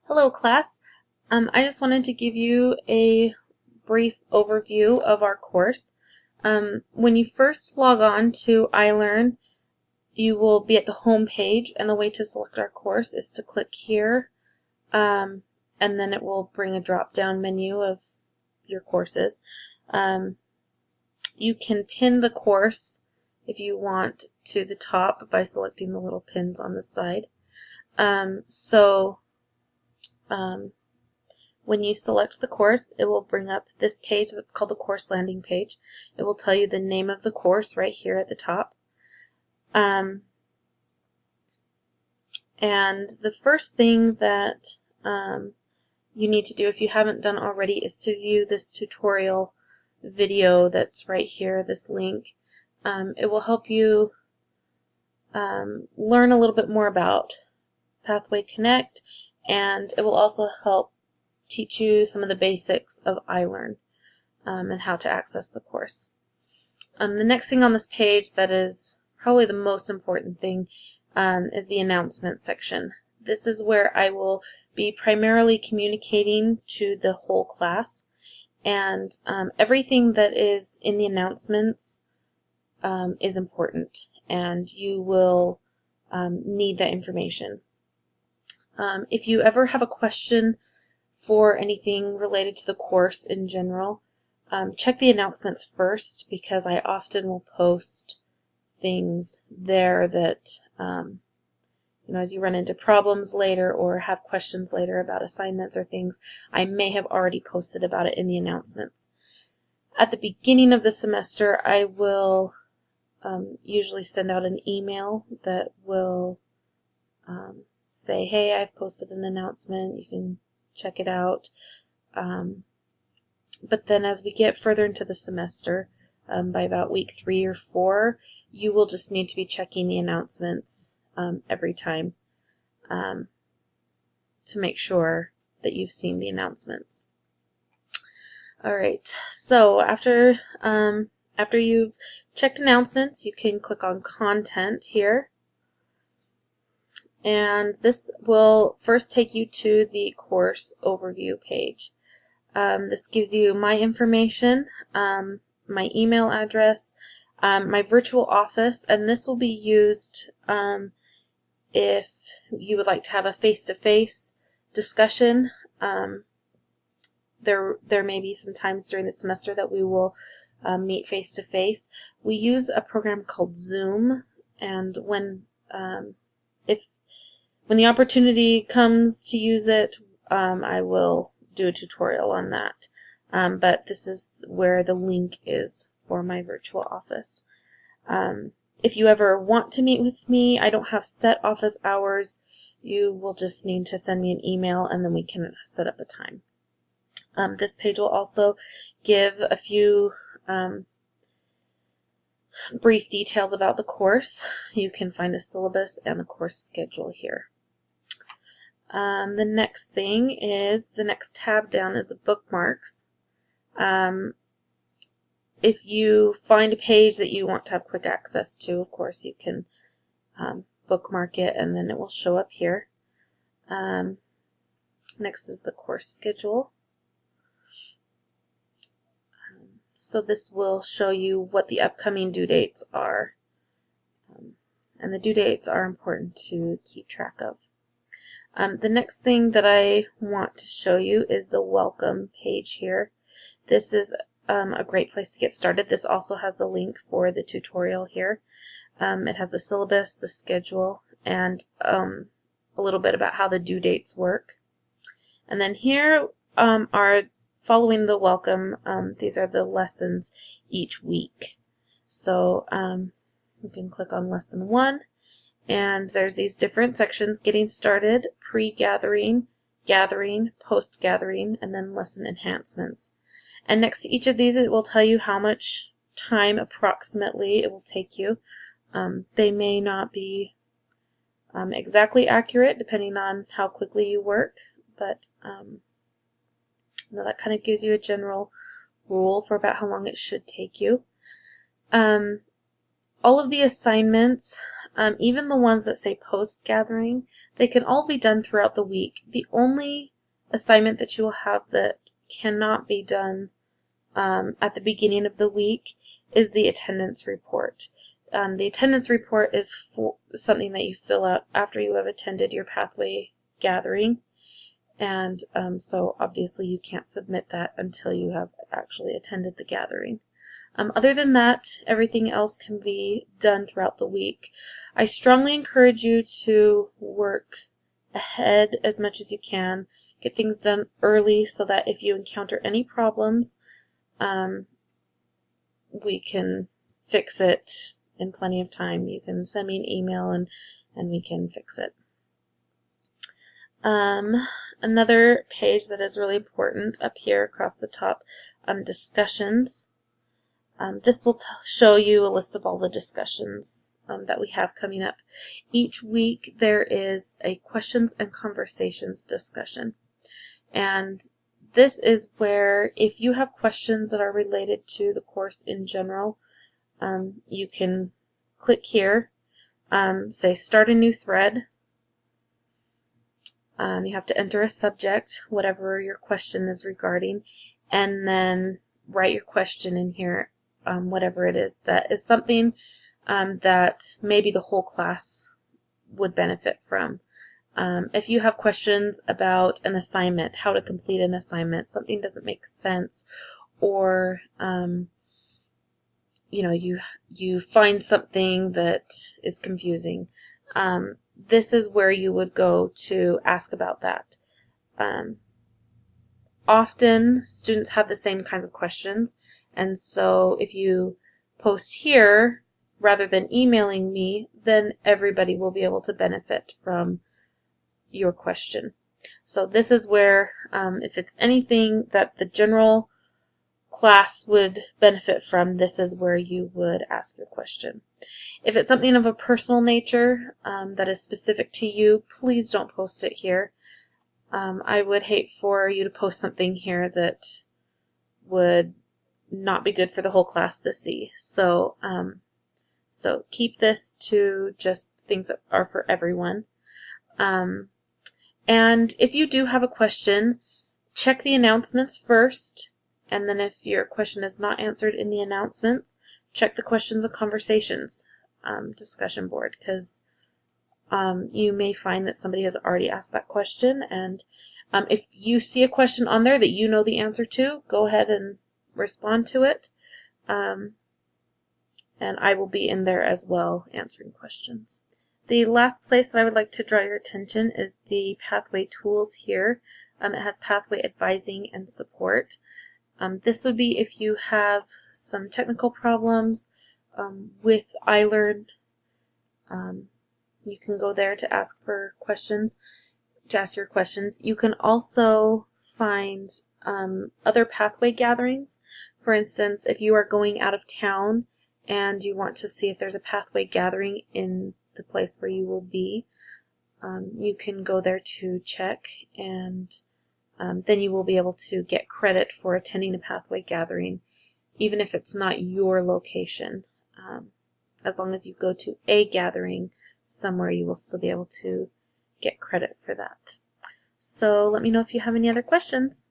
Hello class. I just wanted to give you a brief overview of our course. When you first log on to iLearn, you will be at the home page, and the way to select our course is to click here, and then it will bring a drop-down menu of your courses. You can pin the course if you want to the top by selecting the little pins on the side. When you select the course, it will bring up this page that's called the course landing page. It will tell you the name of the course right here at the top. And the first thing that you need to do, if you haven't done already, is to view this tutorial video that's right here, this link. It will help you learn a little bit more about Pathway Connect, and it will also help teach you some of the basics of iLearn and how to access the course. The next thing on this page that is probably the most important thing is the announcement section. This is where I will be primarily communicating to the whole class, and everything that is in the announcements is important, and you will need that information. If you ever have a question for anything related to the course in general, check the announcements first, because I often will post things there that, as you run into problems later or have questions later about assignments or things, I may have already posted about it in the announcements. At the beginning of the semester, I will usually send out an email that will say, hey, I've posted an announcement, you can check it out. But then as we get further into the semester, by about week 3 or 4, you will just need to be checking the announcements every time to make sure that you've seen the announcements. Alright, so after you've checked announcements, you can click on Content here. And this will first take you to the course overview page. This gives you my information, my email address, my virtual office, and this will be used if you would like to have a face-to-face discussion. There may be some times during the semester that we will meet face-to-face. We use a program called Zoom, and when the opportunity comes to use it, I will do a tutorial on that. But this is where the link is for my virtual office. If you ever want to meet with me, I don't have set office hours. You will just need to send me an email, and then we can set up a time. This page will also give a few brief details about the course. You can find the syllabus and the course schedule here. The next thing is, the next tab down is the bookmarks. If you find a page that you want to have quick access to, of course, you can bookmark it, and then it will show up here. Next is the course schedule. So this will show you what the upcoming due dates are. And the due dates are important to keep track of. The next thing that I want to show you is the welcome page here. This is a great place to get started. This also has the link for the tutorial here. It has the syllabus, the schedule, and a little bit about how the due dates work. And then here are, following the welcome, these are the lessons each week. So you can click on lesson 1. And there's these different sections: getting started, pre-gathering, gathering, post-gathering, and then lesson enhancements. And next to each of these, it will tell you how much time approximately it will take you. They may not be exactly accurate depending on how quickly you work, but that kind of gives you a general rule for about how long it should take you. All of the assignments, even the ones that say post-gathering, They can all be done throughout the week. The only assignment that you will have that cannot be done at the beginning of the week is the attendance report. The attendance report is something that you fill out after you have attended your Pathway gathering, and so obviously you can't submit that until you have actually attended the gathering. Other than that, everything else can be done throughout the week. I strongly encourage you to work ahead as much as you can. Get things done early so that if you encounter any problems, we can fix it in plenty of time. You can send me an email and we can fix it. Another page that is really important up here across the top, discussions. This will show you a list of all the discussions that we have coming up. Each week there is a questions and conversations discussion. And this is where if you have questions that are related to the course in general, you can click here, say start a new thread. You have to enter a subject, whatever your question is regarding, and then write your question in here, whatever it is. That is something that maybe the whole class would benefit from. If you have questions about an assignment, how to complete an assignment, something doesn't make sense, or you find something that is confusing, this is where you would go to ask about that. Often students have the same kinds of questions, and so if you post here rather than emailing me, then everybody will be able to benefit from your question. So this is where, if it's anything that the general class would benefit from, this is where you would ask your question. If it's something of a personal nature that is specific to you, please don't post it here. I would hate for you to post something here that would not be good for the whole class to see. So, so keep this to just things that are for everyone. And if you do have a question, check the announcements first, and then if your question is not answered in the announcements, check the questions and conversations discussion board, because you may find that somebody has already asked that question, and if you see a question on there that you know the answer to, go ahead and respond to it, and I will be in there as well answering questions. The last place that I would like to draw your attention is the Pathway tools here. It has Pathway advising and support. This would be if you have some technical problems with iLearn. You can go there to ask for questions, to ask your questions. You can also find other Pathway gatherings. For instance, if you are going out of town and you want to see if there's a Pathway gathering in the place where you will be, you can go there to check, and then you will be able to get credit for attending a Pathway gathering, even if it's not your location. As long as you go to a gathering somewhere, you will still be able to get credit for that. So let me know if you have any other questions.